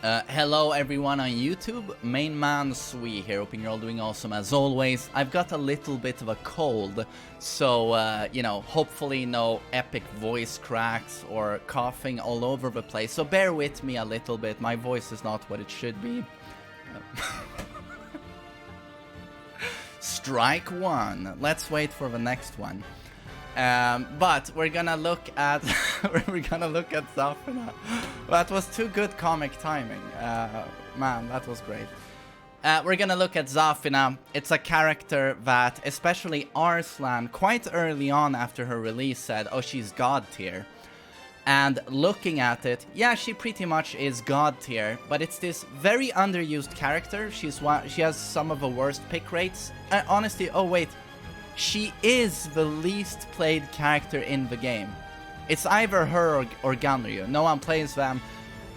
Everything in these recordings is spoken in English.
Hello everyone on YouTube, TheMainManSWE here, hoping you're all doing awesome as always. I've got a little bit of a cold, so, you know, hopefully no epic voice cracks or coughing all over the place, so bear with me a little bit, my voice is not what it should be. Strike one, let's wait for the next one. But we're gonna look at Zafina. That was too good comic timing. Man, that was great. We're gonna look at Zafina. It's a character that, especially Arslan, quite early on after her release said, oh, she's god tier. And looking at it, yeah, she pretty much is god tier, but it's this very underused character. She has some of the worst pick rates. Honestly, oh wait. She is the least played character in the game. It's either her or Ganryu. No one plays them,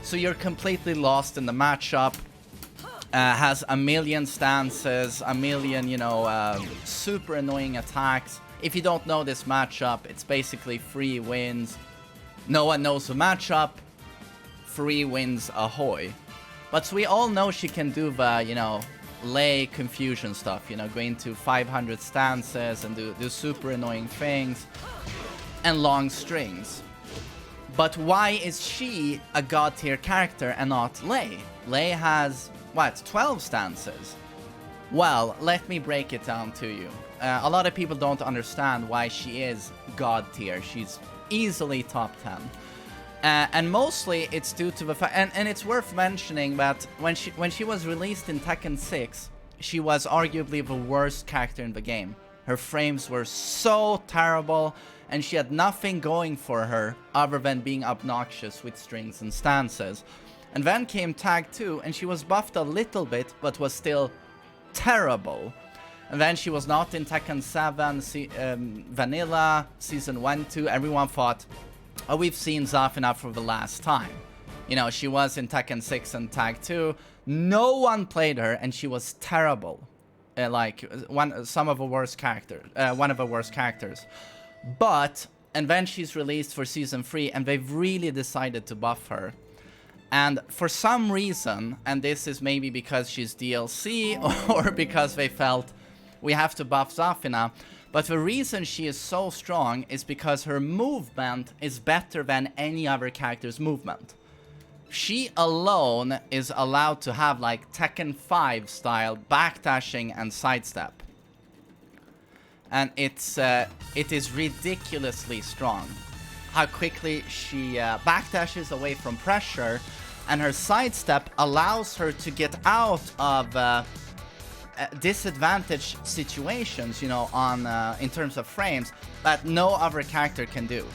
so you're completely lost in the matchup. Has a million stances, a million, you know, super annoying attacks. If you don't know this matchup, it's basically 3 wins. No one knows the matchup. 3 wins ahoy. But we all know she can do the, you know, lay confusion stuff, you know, go into 500 stances and do super annoying things and long strings. But why is she a god tier character and not Lei? Lei has, what, 12 stances? Well, let me break it down to you. A lot of people don't understand why she is god tier. She's easily top 10. And mostly it's due to the fact, and it's worth mentioning that when she was released in Tekken 6, she was arguably the worst character in the game. Her frames were so terrible, and she had nothing going for her other than being obnoxious with strings and stances. And then came Tag 2, and she was buffed a little bit, but was still terrible. And then she was not in Tekken 7, Vanilla, Season 1, 2, everyone thought, oh, we've seen Zafina for the last time. You know, she was in Tekken 6 and Tag 2. No one played her, and she was terrible. One of the worst characters. But, and then she's released for Season 3, and they've really decided to buff her. And for some reason, and this is maybe because she's DLC, or because they felt, we have to buff Zafina, but the reason she is so strong is because her movement is better than any other character's movement. She alone is allowed to have like Tekken 5 style backdashing and sidestep. And it is ridiculously strong. How quickly she backdashes away from pressure, and her sidestep allows her to get out of disadvantaged situations, you know, on in terms of frames, that no other character can do.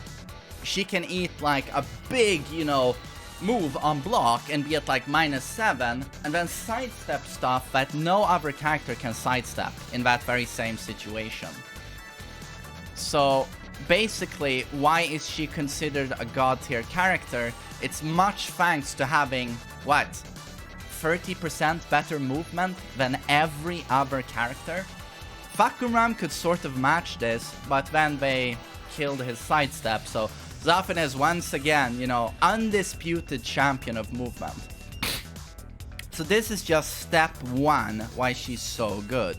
She can eat like a big, you know, move on block and be at like -7, and then sidestep stuff that no other character can sidestep in that very same situation. So basically, why is she considered a god tier character? It's much thanks to having, what, 30% better movement than every other character. Fakuram could sort of match this, but then they killed his sidestep, so Zafina is once again, you know, undisputed champion of movement. So this is just step 1 why she's so good.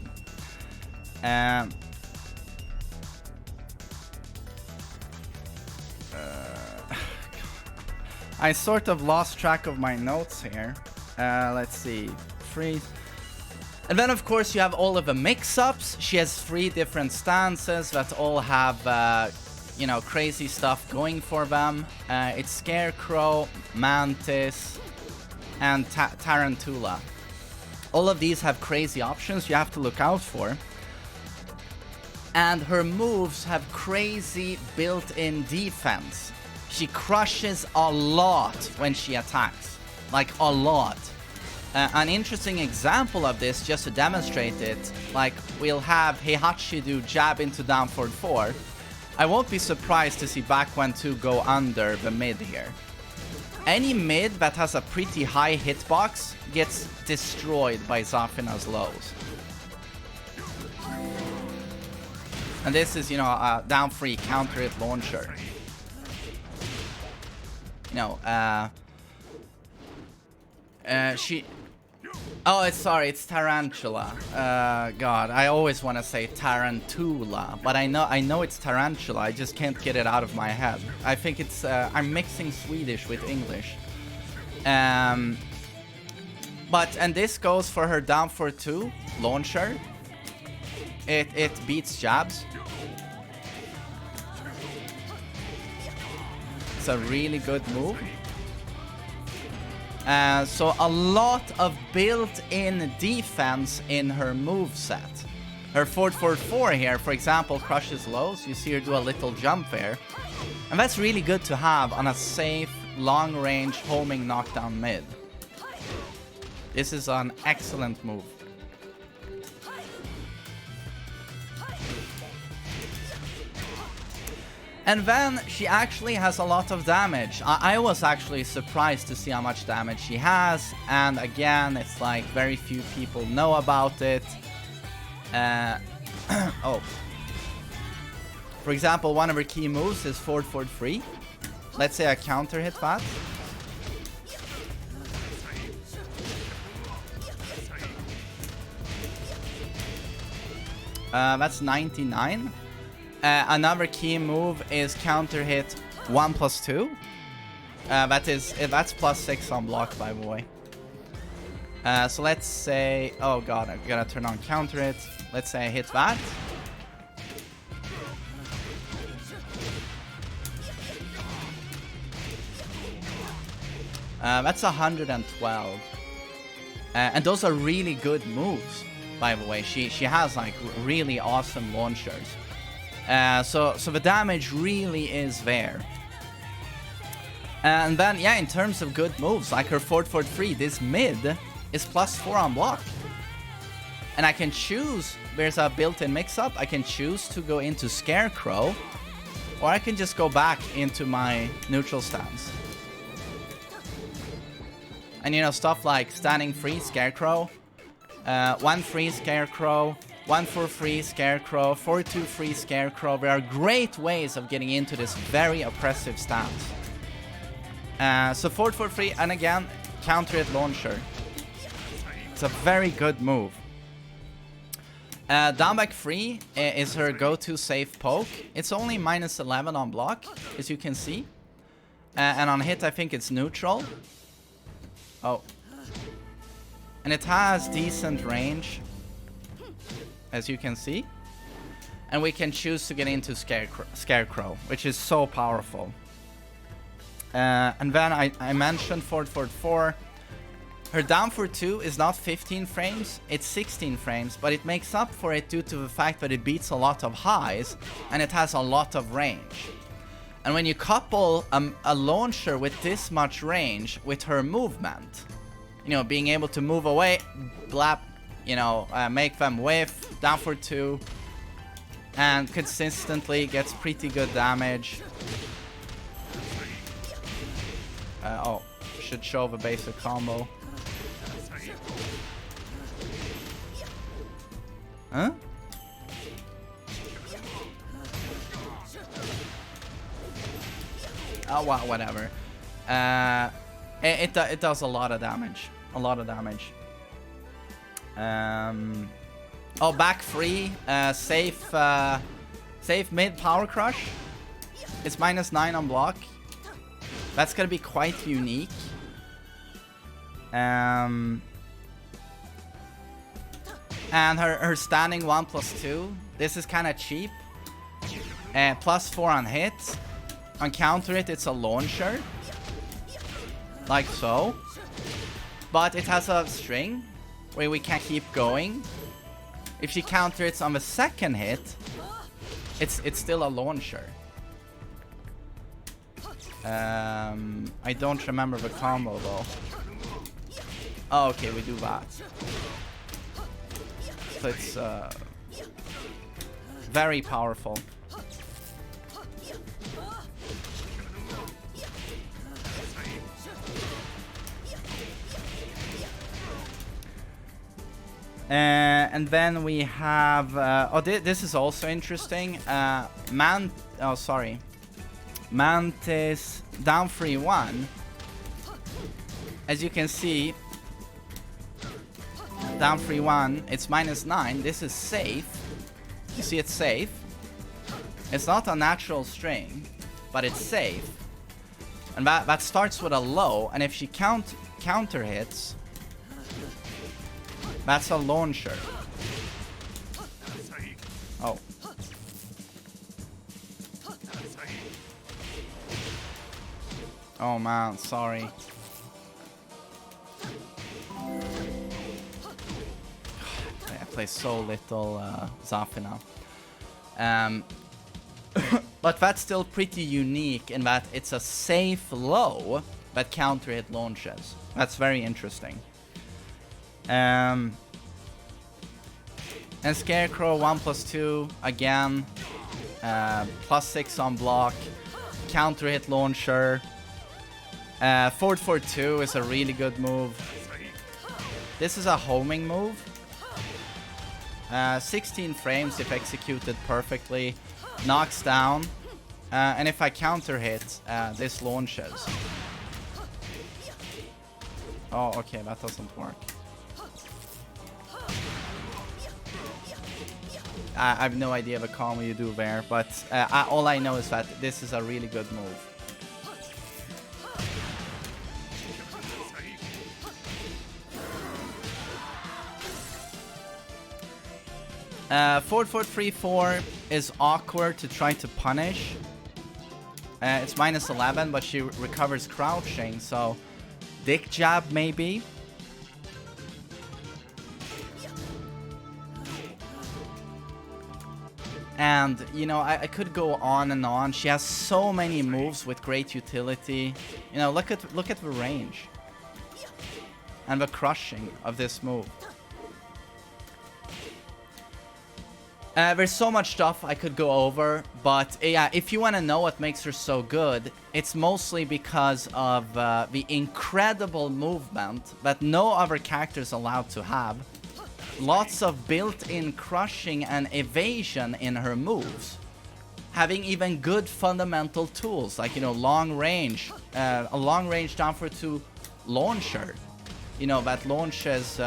I sort of lost track of my notes here. Let's see, 3. And then of course you have all of the mix-ups. She has 3 different stances that all have, you know, crazy stuff going for them. It's Scarecrow, Mantis, and Tarantula. All of these have crazy options you have to look out for. And her moves have crazy built-in defense. She crushes a lot when she attacks. Like, a lot. An interesting example of this, just to demonstrate it, like, we'll have Heihachi do jab into down forward 4. I won't be surprised to see back 1-2 go under the mid here. Any mid that has a pretty high hitbox gets destroyed by Zafina's lows. And this is, you know, a down 3 counter hit launcher. You know, She... Oh, it's Tarantula. God, I always want to say Tarantula, but I know it's Tarantula. I just can't get it out of my head. I think it's I'm mixing Swedish with English. And this goes for her down for 2 launcher. It beats jabs. It's a really good move. So a lot of built-in defense in her moveset. Her 444 here, for example, crushes lows. You see her do a little jump there. And that's really good to have on a safe, long-range homing knockdown mid. This is an excellent move. And then she actually has a lot of damage. I was actually surprised to see how much damage she has. And again, it's like very few people know about it. Oh. For example, one of her key moves is forward 3. Let's say I counter hit that. That's 99. Another key move is counter hit 1+2. That's +6 on block, by the way. So let's say, oh god, I gotta turn on counter hit. Let's say I hit that. That's 112. And those are really good moves, by the way. She has like really awesome launchers. So the damage really is there. And then, yeah, in terms of good moves, like her forward 3, this mid is +4 on block. And I can choose, there's a built-in mix-up, I can choose to go into Scarecrow, or I can just go back into my neutral stance. And you know, stuff like standing free Scarecrow, 1-3 Scarecrow, 1-4-3 Scarecrow, 4-2-3 Scarecrow. There are great ways of getting into this very oppressive stance. So 4-4-3, and again, counter it launcher. It's a very good move. Down back 3 is her go-to safe poke. It's only -11 on block, as you can see. And on hit, I think it's neutral. Oh. And it has decent range, as you can see. And we can choose to get into Scarecrow, which is so powerful. And then I mentioned forward 4. Her down for 2 is not 15 frames, it's 16 frames, but it makes up for it due to the fact that it beats a lot of highs, and it has a lot of range. And when you couple a launcher with this much range with her movement, you know, being able to move away, blap, you know, make them whiff, down for 2, and consistently gets pretty good damage. Oh, should show the basic combo. Huh? Oh, well, whatever. It does a lot of damage. A lot of damage. Oh, back 3. Safe mid power crush. It's -9 on block. That's gonna be quite unique. And her standing 1+2. This is kind of cheap. +4 on hit. On counter it, it's a launcher. Like so. But it has a string where we can keep going. If she counter it on the second hit, it's still a launcher. I don't remember the combo though. Oh, okay, we do that. So it's very powerful. And then we have this is also interesting. Mantis down 3-1. As you can see, down 3-1. It's -9. This is safe. You see, it's safe. It's not a natural string, but it's safe. And that starts with a low, and if she counter hits, that's a launcher. Oh. Oh man, sorry. I play so little Zafina. But that's still pretty unique in that it's a safe low that counter hit launches. That's very interesting. And Scarecrow 1+2 again, +6 on block, counter hit launcher. Forward 4-2 is a really good move. This is a homing move. 16 frames if executed perfectly. Knocks down. And if I counter hit, this launches. Oh, okay, that doesn't work. I have no idea the combo you do there, but all I know is that this is a really good move. Forward 4-3-4 is awkward to try to punish. It's -11, but she recovers crouching, so dick jab maybe. And, you know, I could go on and on. She has so many moves with great utility. You know, look at the range. And the crushing of this move. There's so much stuff I could go over, but yeah, if you want to know what makes her so good, it's mostly because of the incredible movement that no other character is allowed to have. Lots of built-in crushing and evasion in her moves. Having even good fundamental tools, like, you know, long range, a long range down for 2 launcher. You know, that launches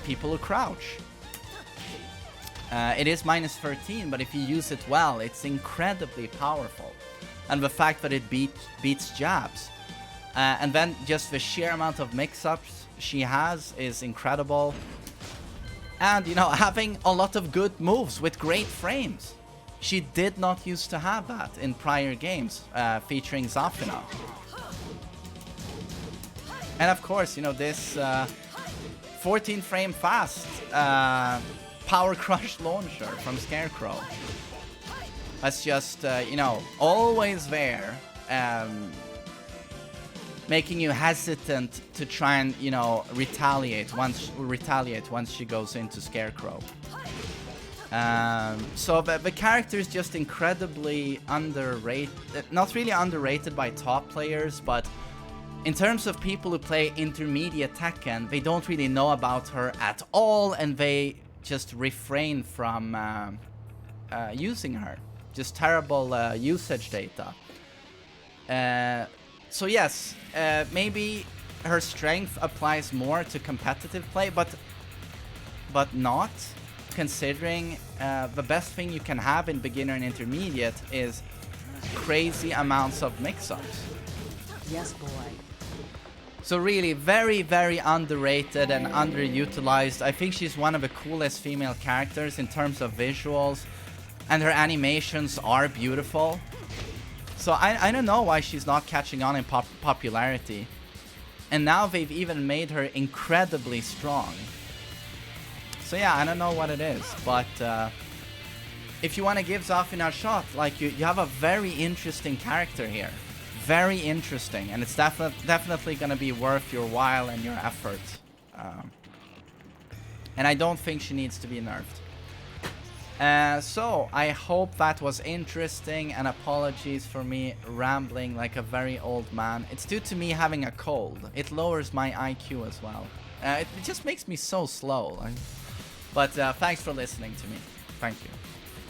people who crouch. It is -13, but if you use it well, it's incredibly powerful. And the fact that it beats jabs. And then just the sheer amount of mix-ups she has is incredible. And, you know, having a lot of good moves with great frames. She did not used to have that in prior games featuring Zafina. And of course, you know, this 14 frame fast power crush launcher from Scarecrow. That's just, you know, always there, making you hesitant to try and, you know, retaliate once she goes into Scarecrow. So the character is just incredibly underrated, not really underrated by top players, but in terms of people who play intermediate Tekken, they don't really know about her at all, and they just refrain from using her. Just terrible usage data. So yes, maybe her strength applies more to competitive play, but not considering the best thing you can have in beginner and intermediate is crazy amounts of mix-ups. Yes, boy. So really, very, very underrated and underutilized. I think she's one of the coolest female characters in terms of visuals, and her animations are beautiful. So I don't know why she's not catching on in popularity. And now they've even made her incredibly strong. So yeah, I don't know what it is, but if you want to give Zafina a shot, like you have a very interesting character here. Very interesting, and it's definitely going to be worth your while and your effort. And I don't think she needs to be nerfed. So I hope that was interesting, and apologies for me rambling like a very old man. It's due to me having a cold. It lowers my IQ as well. It just makes me so slow. But thanks for listening to me. Thank you.